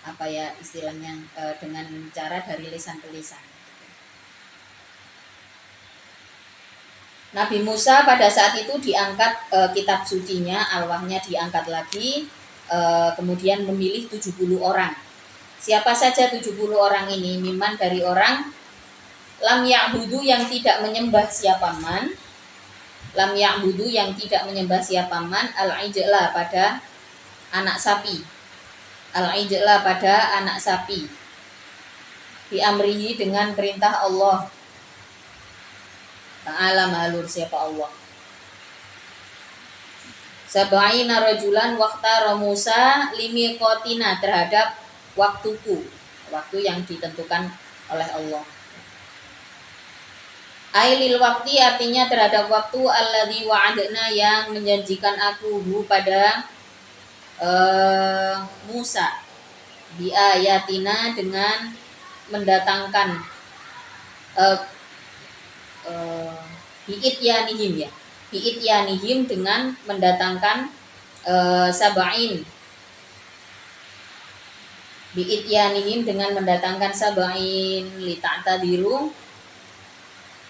apa ya istilahnya, dengan cara dari lisan ke lisan. Nabi Musa pada saat itu diangkat kitab sucinya, al-wahynya diangkat lagi, kemudian memilih 70 orang. Siapa saja 70 orang ini? Miman dari orang lam ya'budu yang tidak menyembah siapa man, lam ya'budu yang tidak menyembah siapa man, al-ijla pada anak sapi, al-ijla pada anak sapi, bi amrihi dengan perintah Allah Ta'ala, mahlur siapa Allah. Sab'ina rajulan waqtara Musa limiqatina terhadap waktuku, waktu yang ditentukan oleh Allah. Ailil waktu artinya terhadap waktu alladzi wa'adna yang menjanjikan aku pada Musa bi ayatina dengan mendatangkan bi'ityanihim ya, bi'ityanihim dengan mendatangkan sab'in, bi'ityanihim dengan mendatangkan sab'in lita'tadiru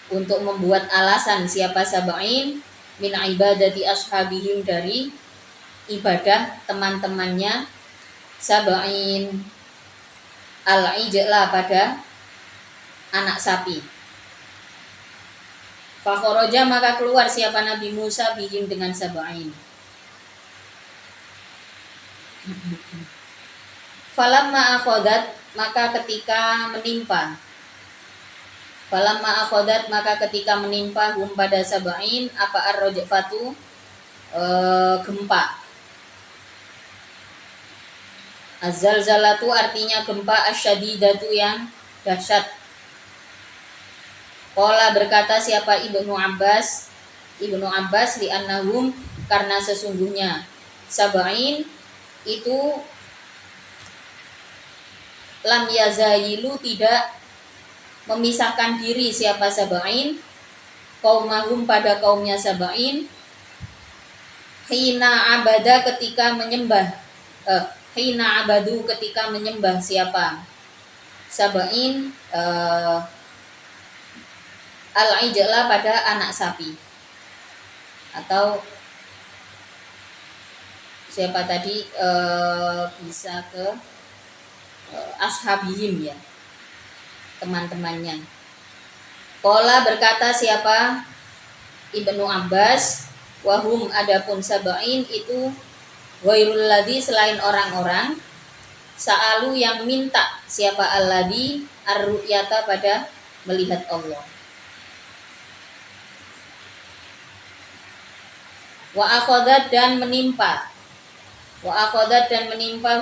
untuk membuat alasan siapa sab'in min ibadati ashabihim dari ibadah teman-temannya sab'in al-ijla pada anak sapi. Fakhoroja maka keluar siapa Nabi Musa bihim dengan sab'in. Falamma akhodat maka ketika menimpa, falamma akhodat maka ketika menimpa hum pada sab'in apa ar-rajfatu, gempa. Az-zalzalatu artinya gempa, asyadidatu yang dahsyat. Qala berkata siapa Ibnu Abbas li annahum karena sesungguhnya sab'in itu lam yazayilu tidak memisahkan diri siapa sab'in qaumahum pada kaumnya sab'in hina abada ketika menyembah hina abadu ketika menyembah siapa sab'in al-ijla pada anak sapi, atau siapa tadi bisa ke ashabihim ya, teman-temannya. Qala berkata siapa Ibnu Abbas wahum adapun sab'in itu ghairul ladzi selain orang-orang sa'alu yang minta siapa alladzi ar-ru'yata pada melihat Allah. Wa akhodat dan menimpa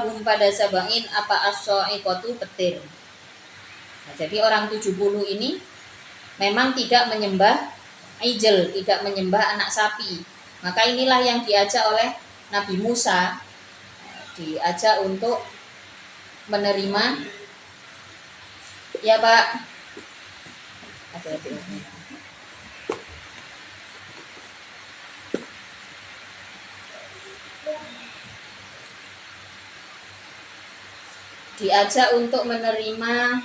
hum pada sab'in apa as-sa'iqatu petir. Nah, jadi orang 70 ini memang tidak menyembah ijl, tidak menyembah anak sapi. Maka inilah yang diajak oleh Nabi Musa, diajak untuk menerima ya Pak. Diajak untuk menerima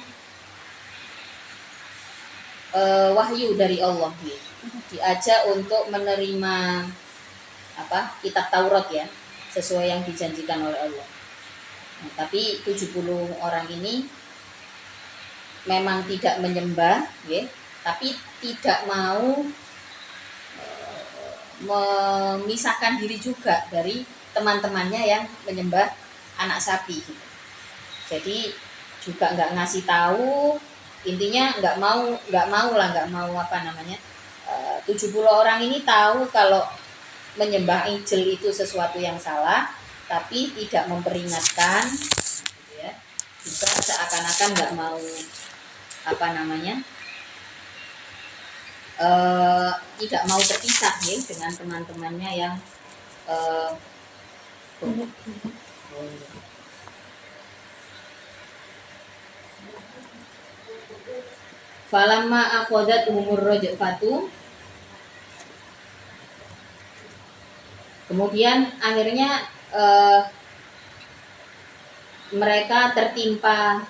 wahyu dari Allah, diajak untuk menerima kitab Taurat ya, sesuai yang dijanjikan oleh Allah. Nah, tapi 70 orang ini memang tidak menyembah ya, tapi tidak mau memisahkan diri juga dari teman-temannya yang menyembah anak sapi gitu. Jadi juga nggak ngasih tahu, intinya nggak mau 70 orang ini tahu kalau menyembah ijl itu sesuatu yang salah, tapi tidak memperingatkan gitu ya. Juga seakan-akan nggak mau tidak mau terpisah ya dengan teman-temannya yang falamma akhodat umur rajfatu, kemudian akhirnya mereka tertimpa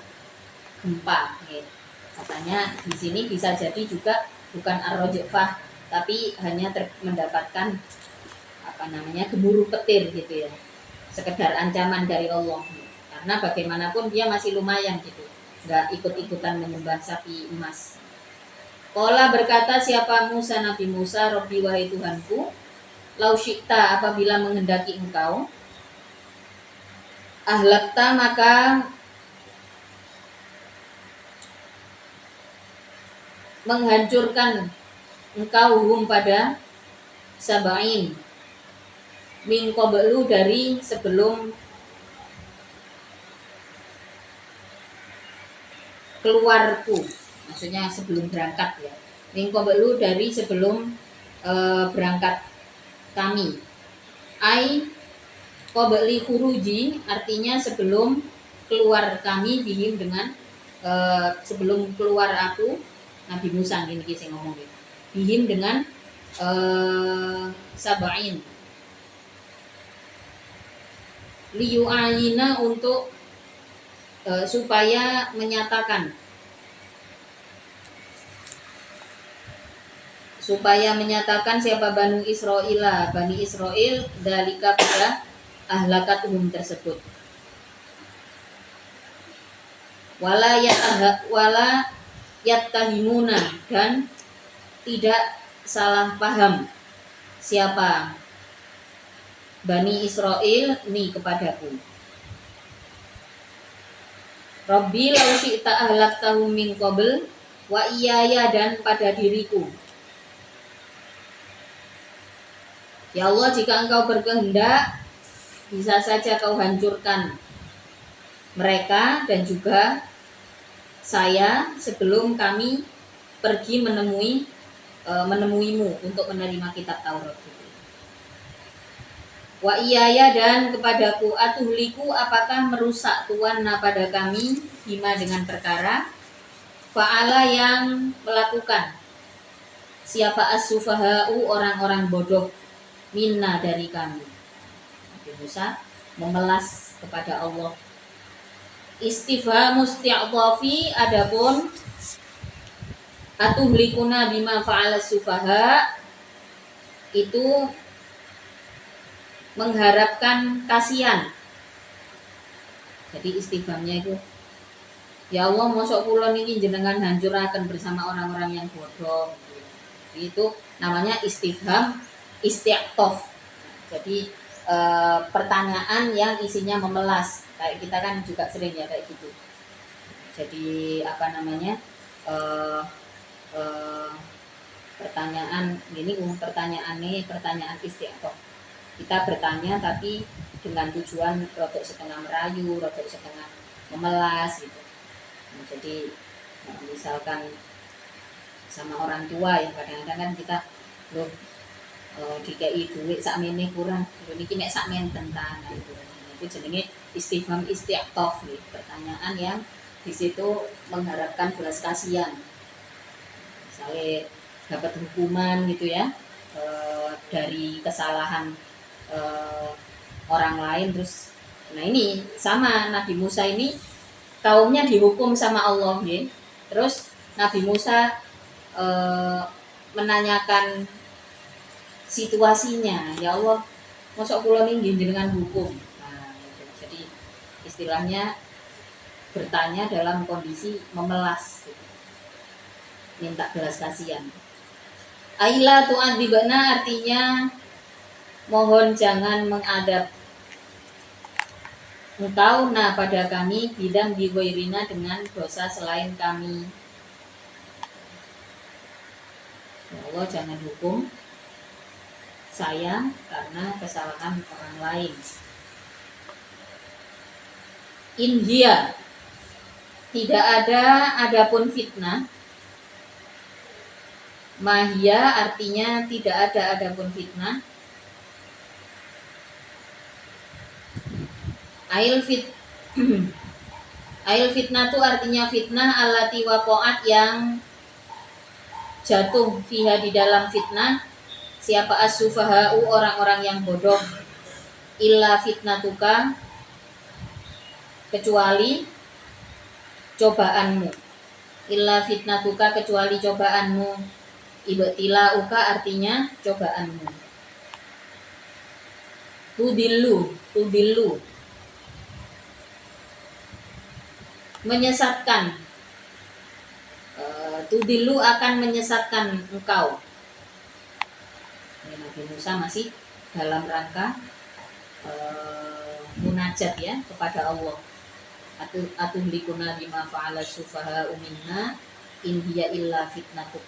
gempa. Katanya di sini bisa jadi juga bukan ar-rajfah, tapi hanya mendapatkan gemuruh petir gitu ya, sekedar ancaman dari Allah. Karena bagaimanapun dia masih lumayan gitu, nggak ikut-ikutan menyembah sapi emas. Qala berkata siapa Musa, Nabi Musa, Robbi wahai Tuhanku, lau syi'ta apabila menghendaki engkau, ahlakta maka menghancurkan engkau hum pada sabain min qablu dari sebelum keluarku, maksudnya sebelum berangkat ya, min qablu dari sebelum berangkat kami, ai qabli khuruji artinya sebelum keluar kami, bihim dengan sebelum keluar aku Nabi Musa ini sing ngomong gitu, bihim dengan sabain liyu'ayina untuk supaya menyatakan siapa Bani Israel dalika pada ahlakatuhum tersebut, wala yattahimuna dan tidak salah paham siapa Bani Israel ini kepadaku. Rabbi lau syi'ta ahlaktahum min qabl wa iyaya dan pada diriku. Ya Allah, jika engkau berkehendak bisa saja kau hancurkan mereka dan juga saya sebelum kami pergi menemuimu untuk menerima kitab Taurat. Wa iyaya dan kepadaku, atuhliku apakah merusak Tuhan pada kami bima dengan perkara fa'ala yang melakukan siapa as-sufaha'u orang-orang bodoh minna dari kami. Nabi Musa memelas kepada Allah. Istifham musti'adhafi adapun atuhlikuna bima fa'ala sufaha itu mengharapkan kasihan. Jadi istifhamnya itu, ya Allah, mosok kula niki jenengan hancuraken bersama orang-orang yang bodoh. Itu namanya istifham isti'tof. Jadi pertanyaan yang isinya memelas. Kayak kita kan juga sering ya kayak gitu. Jadi pertanyaan ini pertanyaan isti'tof. Kita bertanya tapi dengan tujuan rotok setengah merayu, rotok setengah memelas gitu. Nah, jadi misalkan sama orang tua yang kadang-kadang kan kita loh dikei duit sakmene kurang, lho niki nek sakmen tentang gitu. Itu jenenge istifham isti'tof nih, pertanyaan yang di situ mengharapkan belas kasihan. Misalnya dapat hukuman gitu ya dari kesalahan orang lain, terus nah ini sama Nabi Musa ini kaumnya dihukum sama Allah ya. Terus Nabi Musa menanyakan situasinya, ya Allah, mosok kula niki jenengan hukum. Nah, jadi istilahnya bertanya dalam kondisi memelas gitu. Minta belas kasihan. Aila tu'adzibna artinya mohon jangan mengadab engkau pada kami bidang bigoirina dengan dosa selain kami. Ya Allah, jangan hukum saya karena kesalahan orang lain. India tidak ada adapun fitnah. Mahia artinya tidak ada adapun fitnah. Ail fitnah itu artinya fitnah allati waqa'at yang jatuh fiha di dalam fitnah siapa as-sufaha'u orang-orang yang bodoh illa fitnatuka kecuali cobaanmu. Illa fitnatuka, kecuali cobaanmu. Ibtilauka artinya cobaanmu. Tudillu menyesatkan. Tudillu akan menyesatkan engkau. Nabi Musa masih dalam rangka munajat ya kepada Allah. Atuhlikuna bima fa'ala sufaha minna in hiya illa fitnatuk.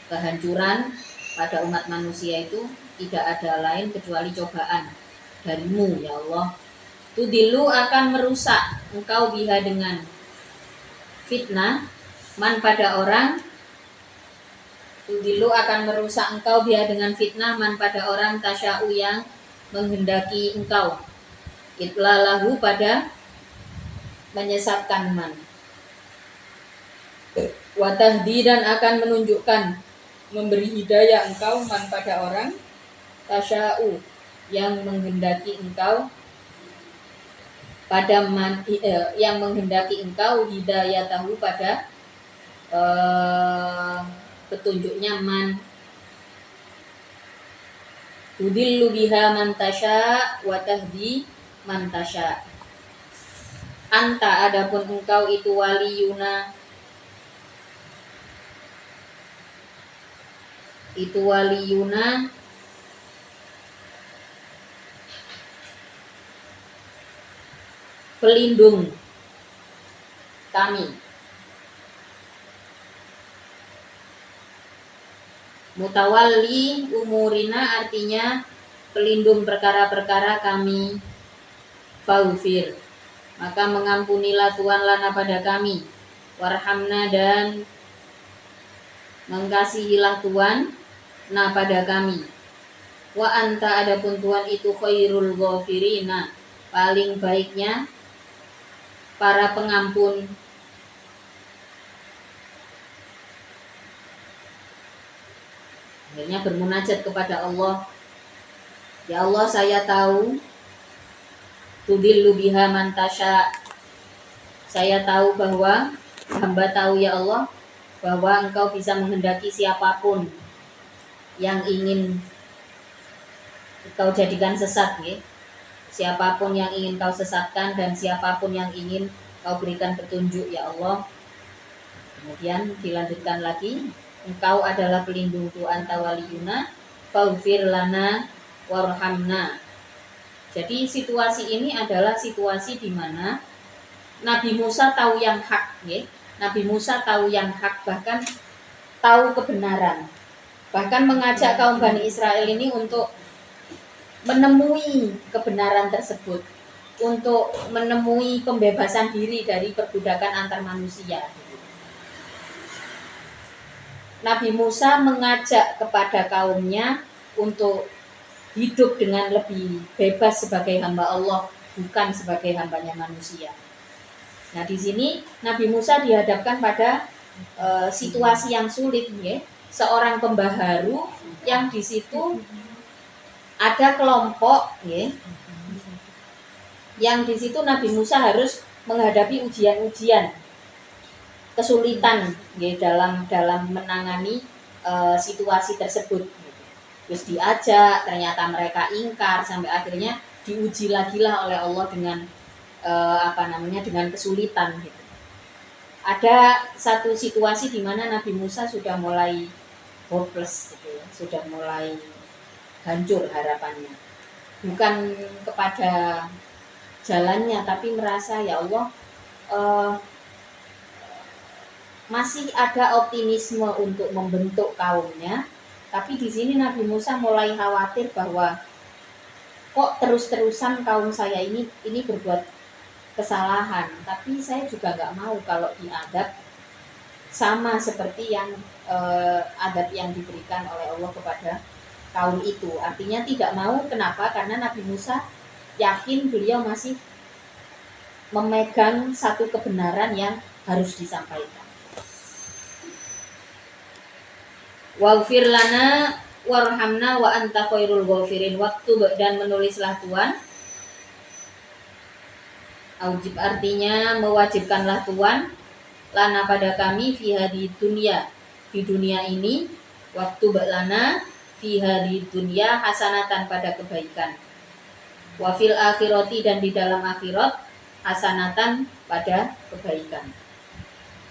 Kehancuran pada umat manusia itu tidak ada lain kecuali cobaan darimu ya Allah. Tudillu akan merusak engkau biha dengan fitnah man pada orang. Tudillu akan merusak engkau biha dengan fitnah man pada orang tasya'u yang menghendaki engkau. Itlalahu pada menyesatkan man. Watahdi dan akan menunjukkan memberi hidayah engkau man pada orang tasya'u yang menghendaki engkau pada man, yang menghendaki engkau hidayah tahu pada petunjuknya man. Tudillu biha man tasya wa tahdi man tasya. Anta adapun engkau itu waliyuna, itu waliyuna pelindung kami. Mutawalli umurina artinya pelindung perkara-perkara kami. Faufir, maka mengampunilah Tuhan lana pada kami. Warhamna dan mengasihilah Tuhan na pada kami. Wa anta adapun Tuhan itu khairul ghafirina, paling baiknya para pengampun. Akhirnya bermunajat kepada Allah. Ya Allah, saya tahu tudillu biha man tasya. Saya tahu bahwa hamba tahu ya Allah bahwa engkau bisa menghendaki siapapun yang ingin kau jadikan sesat ya. Siapapun yang ingin kau sesatkan dan siapapun yang ingin kau berikan petunjuk ya Allah. Kemudian dilanjutkan lagi, engkau adalah pelindung Tuhan tawaliyuna faghfir lana warhamna. Jadi situasi ini adalah situasi di mana Nabi Musa tahu yang hak ya. Nabi Musa tahu yang hak, bahkan tahu kebenaran. Bahkan mengajak kaum Bani Israel ini untuk menemui kebenaran tersebut, untuk menemui pembebasan diri dari perbudakan antar manusia. Nabi Musa mengajak kepada kaumnya untuk hidup dengan lebih bebas sebagai hamba Allah, bukan sebagai hambanya manusia. Nah, di sini Nabi Musa dihadapkan pada situasi yang sulit, ya. Seorang pembaharu yang di situ ada kelompok, ya, yang di situ Nabi Musa harus menghadapi ujian-ujian, kesulitan, ya, dalam menangani situasi tersebut. Terus diajak, ternyata mereka ingkar sampai akhirnya diuji lagi lah oleh Allah dengan dengan kesulitan. Gitu. Ada satu situasi di mana Nabi Musa sudah mulai hopeless, gitu ya, sudah mulai hancur harapannya. Bukan kepada jalannya, tapi merasa ya Allah masih ada optimisme untuk membentuk kaumnya. Tapi di sini Nabi Musa mulai khawatir bahwa kok terus-terusan kaum saya ini berbuat kesalahan, tapi saya juga nggak mau kalau diadab sama seperti yang adab yang diberikan oleh Allah kepada kaum itu. Artinya tidak mau, kenapa? Karena Nabi Musa yakin beliau masih memegang satu kebenaran yang harus disampaikan. Waghfir lana warhamna wa anta khairul ghafirin. Waktu dan menulislah Tuhan Aujib artinya mewajibkanlah Tuhan lana pada kami fiha di dunia ini, waktu lana fiha di dunia hasanatan pada kebaikan, wafil akhirati dan di dalam akhirat hasanatan pada kebaikan.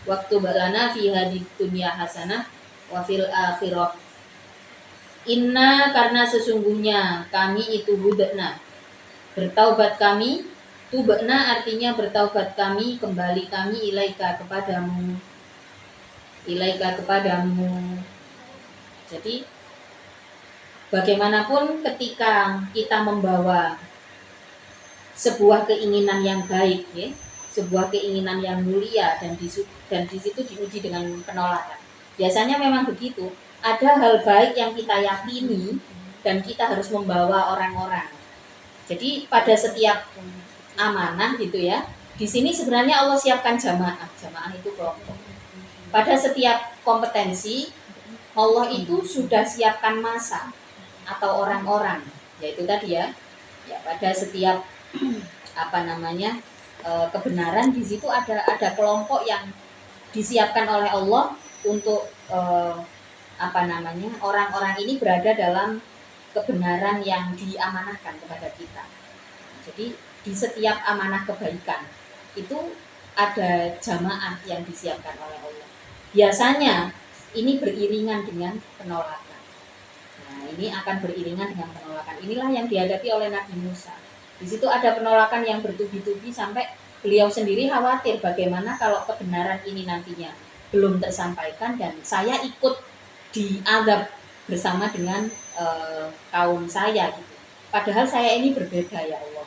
Waktu lana fiha di dunia hasanah wafil akhirat. Inna karena sesungguhnya kami itu hudna, bertaubat kami. Tubna artinya bertaubat kami, kembali kami ilaika kepadamu. Ilaika kepadamu. Jadi bagaimanapun ketika kita membawa sebuah keinginan yang baik, ya, sebuah keinginan yang mulia dan di situ diuji dengan penolakan. Biasanya memang begitu. Ada hal baik yang kita yakini dan kita harus membawa orang-orang. Jadi pada setiap amanah gitu ya. Di sini sebenarnya Allah siapkan jamaah. Jamaah itu kelompok. Pada setiap kompetensi Allah itu sudah siapkan masa atau orang-orang. Yaitu tadi ya. Ya pada setiap kebenaran di situ ada kelompok yang disiapkan oleh Allah untuk orang-orang ini berada dalam kebenaran yang diamanahkan kepada kita. Jadi di setiap amanah kebaikan itu ada jamaah yang disiapkan oleh Allah. Biasanya ini beriringan dengan penolakan. Nah, ini akan beriringan dengan penolakan. Inilah yang dihadapi oleh Nabi Musa. Di situ ada penolakan yang bertubi-tubi sampai beliau sendiri khawatir bagaimana kalau kebenaran ini nantinya belum tersampaikan dan saya ikut diazab bersama dengan kaum saya gitu. Padahal saya ini berbeda ya Allah.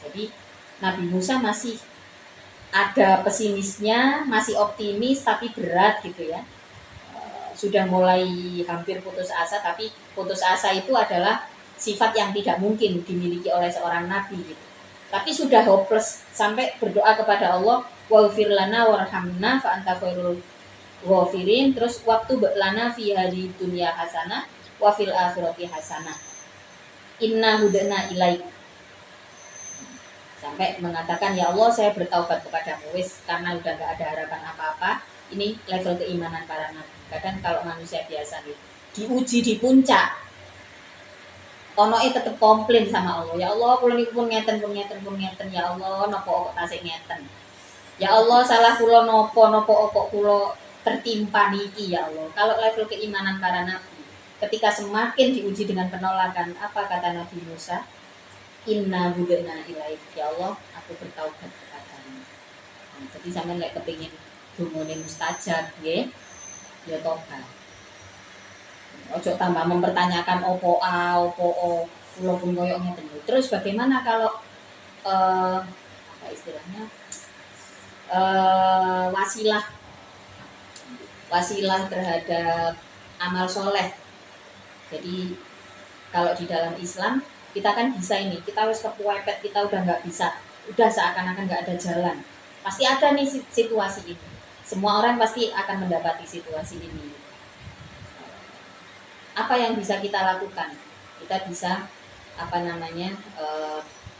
Jadi Nabi Musa masih ada pesimisnya, masih optimis tapi berat gitu ya. Sudah mulai hampir putus asa, tapi putus asa itu adalah sifat yang tidak mungkin dimiliki oleh seorang nabi gitu. Tapi sudah hopeless sampai berdoa kepada Allah, waghfir lana warhamna fa anta khairul ghafirin, terus waktu lana fi hadhihi dunya hasanah wa fil akhirati hasanah. Inna hudana ilaik. Sampai mengatakan ya Allah saya bertaubat kepadamu wis karena udah gak ada harapan apa-apa. Ini level keimanan para nabi. Kadang kalau manusia biasa nih diuji di puncak onoe tetep komplain sama Allah. Ya Allah kula niku pun ngeten ya Allah napa kok tasik ngeten. Ya Allah salah kula napa kok kula tertimpa niki ya Allah. Kalau level keimanan para nabi ketika semakin diuji dengan penolakan, apa kata Nabi Musa? Inna hudana ilaik, ya Allah aku bertaubat kepadamu. Nah, jadi sampean lek kepengin dungane mustajab nggih ya tobat. Ojo tambah mempertanyakan opo a opo o kula pun koyo ngeten. Terus bagaimana kalau apa istilahnya wasilah terhadap amal soleh. Jadi kalau di dalam Islam kita kan bisa ini, kita harus kepepet, kita udah nggak bisa, udah seakan-akan nggak ada jalan. Pasti ada nih situasi ini. Semua orang pasti akan mendapati situasi ini. Apa yang bisa kita lakukan? Kita bisa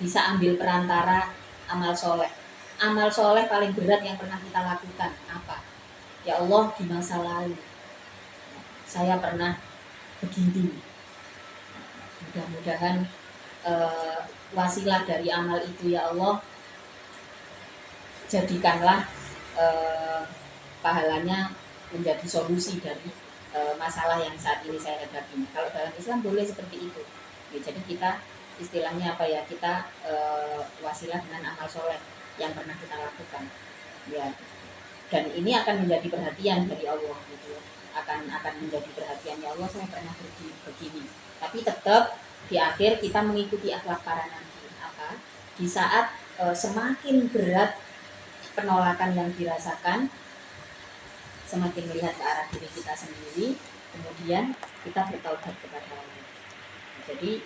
bisa ambil perantara amal soleh. Amal soleh paling berat yang pernah kita lakukan apa? Ya Allah di masa lalu saya pernah begini. Mudah-mudahan wasilah dari amal itu ya Allah jadikanlah pahalanya menjadi solusi dari masalah yang saat ini saya hadapi. Kalau dalam Islam boleh seperti itu ya, jadi kita istilahnya apa ya, kita wasilah dengan amal soleh yang pernah kita lakukan ya, dan ini akan menjadi perhatian dari Allah gitu, akan menjadi perhatian ya Allah saya pernah begini, tapi tetap di akhir kita mengikuti akhlak para nabi. Apa? Di saat semakin berat penolakan yang dirasakan, semakin melihat ke arah diri kita sendiri, kemudian kita bertaubat kepada Allah. Jadi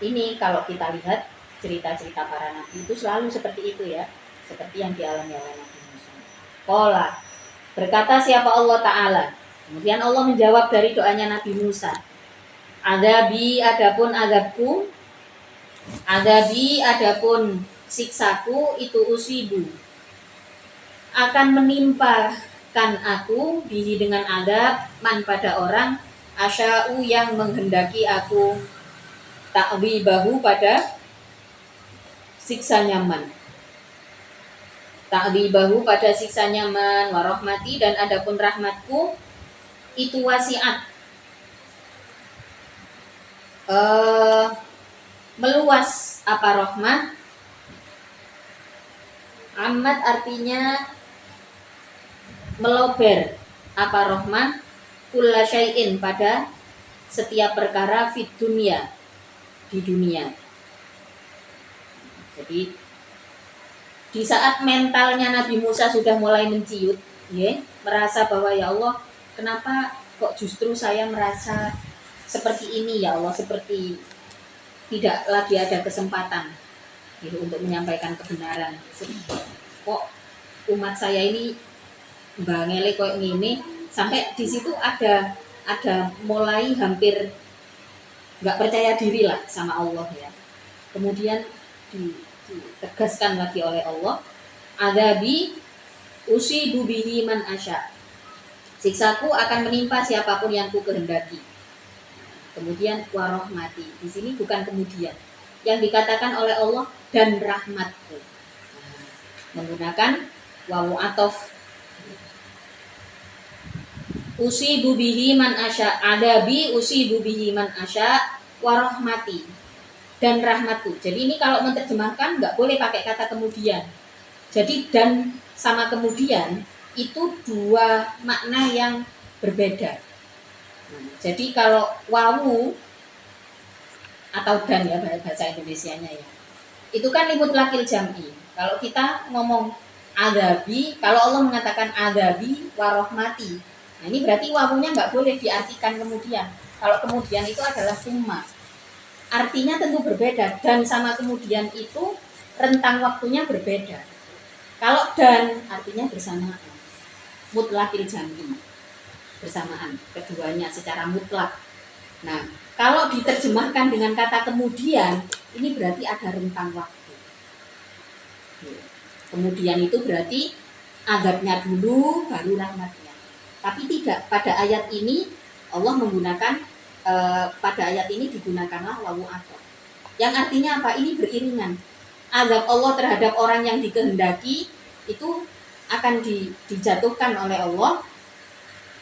ini kalau kita lihat cerita-cerita para nabi itu selalu seperti itu ya, seperti yang dialami oleh Nabi Musa. Qala, berkata siapa Allah Ta'ala. Kemudian Allah menjawab dari doanya Nabi Musa. Adzabi adapun azabku, adzabi adapun siksaku itu usibu akan menimpakan aku bihi dengan adab man pada orang asya'u yang menghendaki aku ta'wibahu pada siksa nyaman, ta'wibahu pada siksa nyaman, warahmati dan adapun rahmatku itu wasiat meluas apa rahmat. Amat artinya melober apa rahmat kulla syai'in pada setiap perkara fid dunia di dunia. Jadi di saat mentalnya Nabi Musa sudah mulai menciut, ya, merasa bahwa ya Allah, kenapa kok justru saya merasa seperti ini ya Allah, seperti tidak lagi ada kesempatan ya, untuk menyampaikan kebenaran. Kok umat saya ini bangele kok gini, sampai di situ ada mulai hampir nggak percaya diri lah sama Allah ya. Kemudian ditegaskan lagi oleh Allah, adabi usibu bihi man asya, siksaku akan menimpa siapapun yang ku kehendaki. Kemudian warahmati, di sini bukan kemudian, yang dikatakan oleh Allah dan rahmatku, menggunakan wawu atof. Usibu bihi man asya, adabi usibu bihi man asya, warahmati dan rahmatku. Jadi ini kalau menerjemahkan nggak boleh pakai kata kemudian. Jadi dan sama kemudian itu dua makna yang berbeda. Jadi kalau wawu atau dan ya bahasa Indonesianya ya, itu kan limut lakil jam'i. Kalau kita ngomong adabi, kalau Allah mengatakan adabi warahmati, nah ini berarti wawunya nggak boleh diartikan kemudian. Kalau kemudian itu adalah summa, artinya tentu berbeda. Dan sama kemudian itu rentang waktunya berbeda. Kalau dan artinya bersamaan, mutlakil jam'i, bersamaan keduanya secara mutlak. Nah, kalau diterjemahkan dengan kata kemudian, ini berarti ada rentang waktu. Kemudian itu berarti adabnya dulu baru rahmatnya. Tapi tidak, pada ayat ini Allah menggunakan pada ayat ini digunakanlah wawu atof. Yang artinya apa? Ini beriringan. Azab Allah terhadap orang yang dikehendaki itu akan dijatuhkan oleh Allah.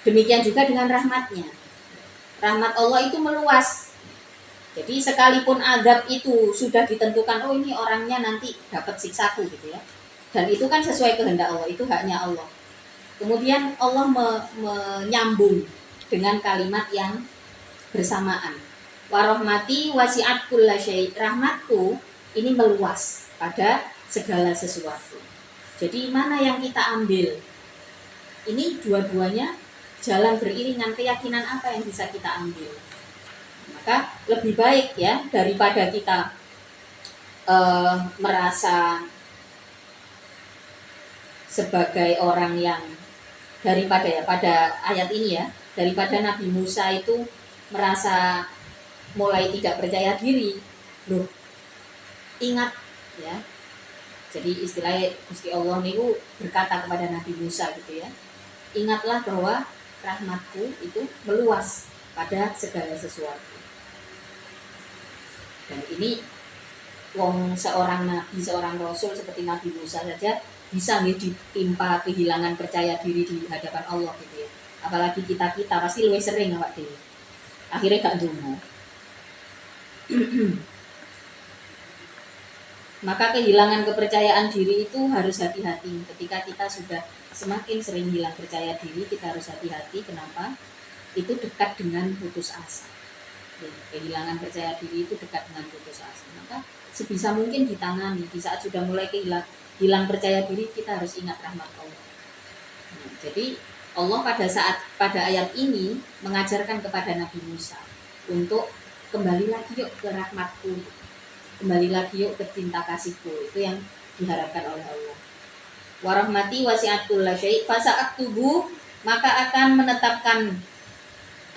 Demikian juga dengan rahmatnya. Rahmat Allah itu meluas. Jadi sekalipun azab itu sudah ditentukan, oh ini orangnya nanti dapat siksaku gitu ya. Dan itu kan sesuai kehendak Allah, itu haknya Allah. Kemudian Allah menyambung dengan kalimat yang bersamaan. Warahmati wasi'at kulla syai', rahmatku ini meluas pada segala sesuatu. Jadi mana yang kita ambil? Ini dua-duanya jalan beriringan, keyakinan apa yang bisa kita ambil? Maka lebih baik ya, daripada kita merasa sebagai orang yang daripada ya pada ayat ini ya, daripada Nabi Musa itu merasa mulai tidak percaya diri. Loh, ingat ya. Jadi istilahnya Gusti Allah niku berkata kepada Nabi Musa gitu ya. Ingatlah bahwa rahmatku itu meluas pada segala sesuatu. Dan ini seorang nabi, seorang rasul seperti Nabi Musa saja bisa nih ditimpa kehilangan percaya diri di hadapan Allah gitu ya. Apalagi kita pasti lebih sering awak dhewe. Akhirnya gak ndonga. Maka kehilangan kepercayaan diri itu harus hati-hati. Ketika kita sudah semakin sering hilang percaya diri, kita harus hati-hati. Kenapa? Itu dekat dengan putus asa. Kehilangan percaya diri itu dekat dengan putus asa. Maka sebisa mungkin ditangani. Di saat sudah mulai hilang percaya diri, kita harus ingat rahmat Allah. Nah, jadi Allah pada ayat ini mengajarkan kepada Nabi Musa untuk kembali lagi yuk ke rahmatku, kembali lagi yuk ke cinta kasihku. Itu yang diharapkan oleh Allah. Warahmati wasi'at kulla syai' fasa'aktubu, maka akan menetapkan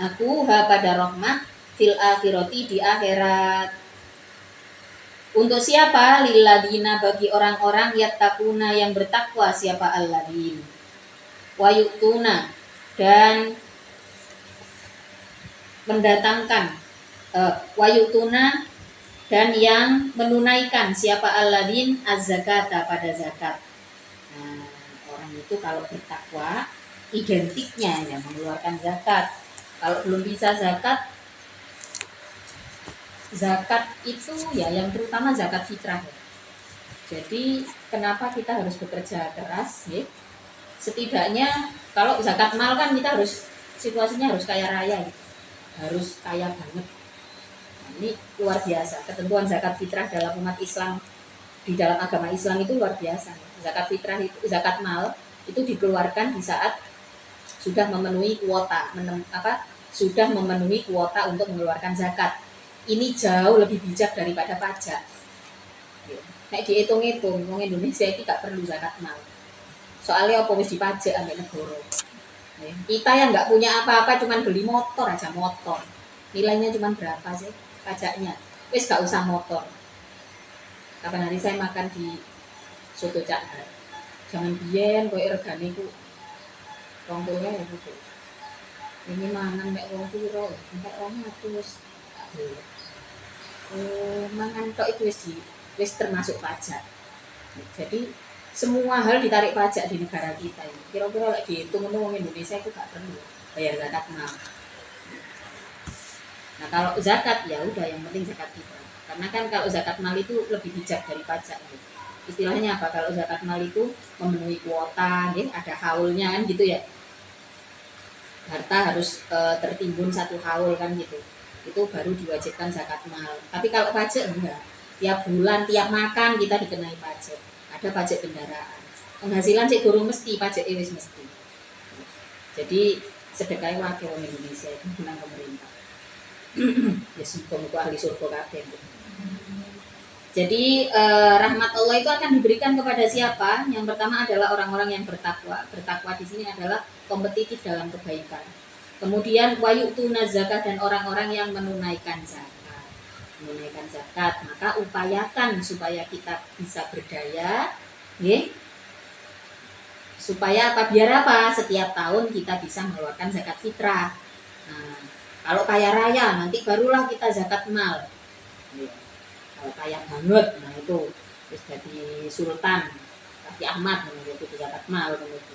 aku pada rahmat fil akhirati di akhirat. Untuk siapa? Lilladina, bagi orang-orang yattaquna yang bertakwa. Siapa alladin? Wa yu'tuna, dan mendatangkan wa yu'tuna, dan yang menunaikan. Siapa alladin? Az-zakata, pada zakat. Nah, orang itu kalau bertakwa identiknya ya mengeluarkan zakat. Kalau belum bisa zakat itu ya yang terutama zakat fitrah ya. Jadi kenapa kita harus bekerja keras ya? Setidaknya kalau zakat mal kan kita harus situasinya harus kaya raya gitu. Harus kaya banget. Nah, ini luar biasa. Ketentuan zakat fitrah dalam umat Islam, di dalam agama Islam itu luar biasa. Zakat fitrah itu, zakat mal itu dikeluarkan di saat sudah memenuhi kuota, sudah memenuhi kuota untuk mengeluarkan zakat. Ini jauh lebih bijak daripada pajak. Nek dihitung-hitung, wong Indonesia itu gak perlu zakat mal. Soalnya apa wis dipajak ambek negara. Kita yang nggak punya apa-apa cuman beli motor aja, motor. Nilainya cuman berapa sih pajaknya? Wis gak usah motor. Kapan hari saya makan di soto Cak Har. Jangan biyen koyo regane ku 20.000 gitu. Ini mangan mek 20 mek 200. Mangan tok itu wis termasuk pajak. Jadi semua hal ditarik pajak di negara kita ini. Kira-kira lagi dihitung orang Indonesia itu gak perlu bayar zakat mal. Nah kalau zakat ya udah yang penting zakat kita. Karena kan kalau zakat mal itu lebih bijak dari pajak. Gitu. Istilahnya apa? Kalau zakat mal itu memenuhi kuota, gitu, ada haulnya kan gitu ya. Harta harus tertimbun 1 haul kan gitu. Itu baru diwajibkan zakat mal. Tapi kalau pajak enggak. Tiap bulan, tiap makan kita dikenai pajak. Ada pajak kendaraan. Penghasilan sih guru mesti, pajak wis mesti. Jadi sedekahnya wakil orang Indonesia itu menang pemerintah. Ya semoga ahli surga kabeh. Jadi rahmat Allah itu akan diberikan kepada siapa? Yang pertama adalah orang-orang yang bertakwa. Bertakwa di sini adalah kompetitif dalam kebaikan. Kemudian wayu'tuna zakat, dan orang-orang yang menunaikan zakat. Menunaikan zakat, maka upayakan supaya kita bisa berdaya, ya. Supaya apa? Biar apa? Setiap tahun kita bisa mengeluarkan zakat fitrah. Nah, kalau kaya raya nanti barulah kita zakat mal. Ya. Kalau kaya banget, nah itu terus jadi sultan, Raffi Ahmad, itu zakat mal begitu.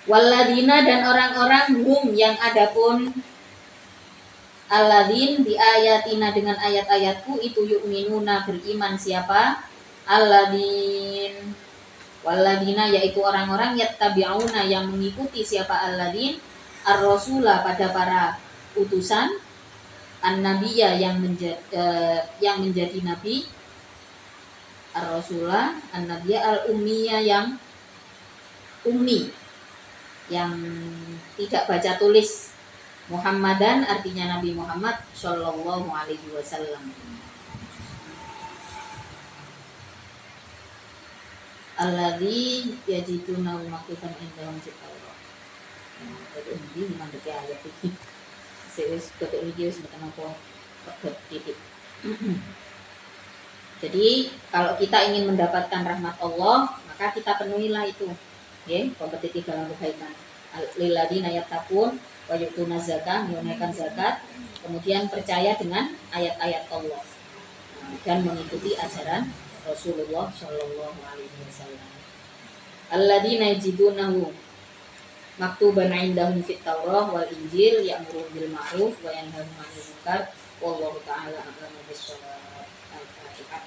Waladina, dan orang-orang hum yang adapun alladzin bi ayatina, dengan ayat-ayatku itu yu'minuna, beriman siapa? Alladzin waladina, yaitu orang-orang yattabi'una, yang mengikuti siapa alladzin ar-rasula, pada para utusan, an-nabiyya, yang menjadi nabi, ar-rasula an-nabiyya al-ummiyya, yang ummi, yang tidak baca tulis. Muhammadan artinya Nabi Muhammad Shallallahu Alaihi Wasallam. Alladzi yajiduna maktuban indahum fil Taurat. Jadi ini mandek ayat iki. Sewis ketok iki wis mboten apa titik. Jadi kalau kita ingin mendapatkan rahmat Allah, maka kita penuhilah itu. Ya, kompetitif dalam kebaikan. Lilladina yattaqun wa yu'tuna zakah, menunaikan zakat, kemudian percaya dengan ayat-ayat Allah dan mengikuti ajaran Rasulullah Shallallahu Alaihi Wasallam. Alladzina yajidunahu maktuban indahum fit Taurah wal Injil, ya'muru bil ma'ruf wa yanhauna 'anil munkar, wallahu ta'ala a'lamu bis-shawab. Al-Fatihah.